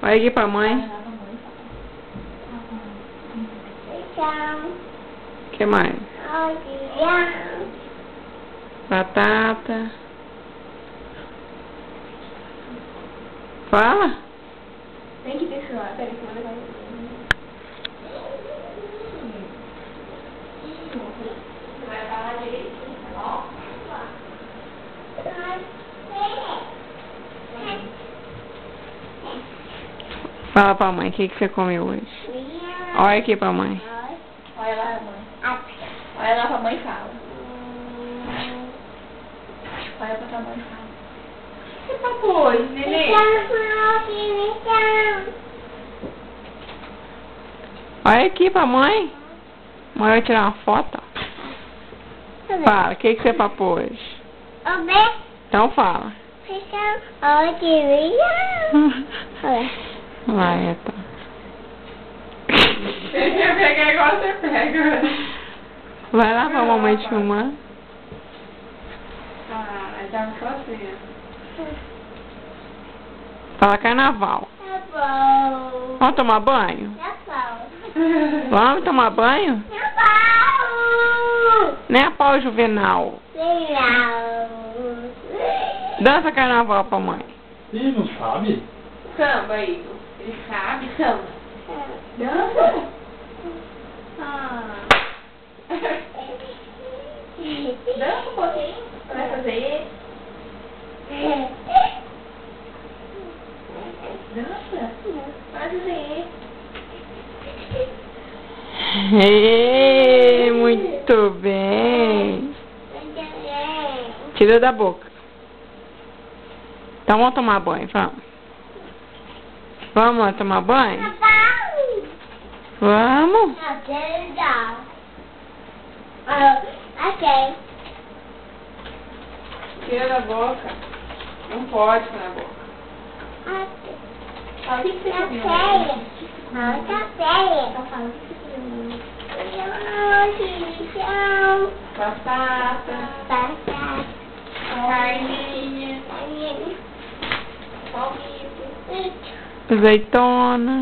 Olha aqui pra mãe. O que mais? Batata. Fala. Tem que deixar. Peraí, que eu vou levar Você vai falar direitinho, tá bom? Fala pra mãe, o que você comeu hoje? Olha aqui pra mãe. Olha lá, mãe. Olha lá pra mãe e fala. Olha pra tua mãe e fala. O que tá hoje, neném? Olha aqui pra mãe. Mãe vai tirar uma foto. Fala, o que você papou hoje? Então fala. Vai, então. Ele quer pegar igual você pega. Vai lá pra mamãe te filmar. Ah, já me sozinha. Fala carnaval. Vamos tomar banho? Vamos tomar banho? Nem a pau juvenal. Dança carnaval pra mãe. Ih, não sabe? Samba, Igor. Ele sabe, samba. Dança? Ah. Dança um pouquinho. Você vai fazer. Dança? Vai fazer. Ei, muito bem. Tira da boca. Então vamos tomar banho, vamos. Vamos tomar banho? Vamos. Tira da boca. Não pode pôr na boca. Fala, o que você comeu? Batata. Carninha. Palmito. Azeitona.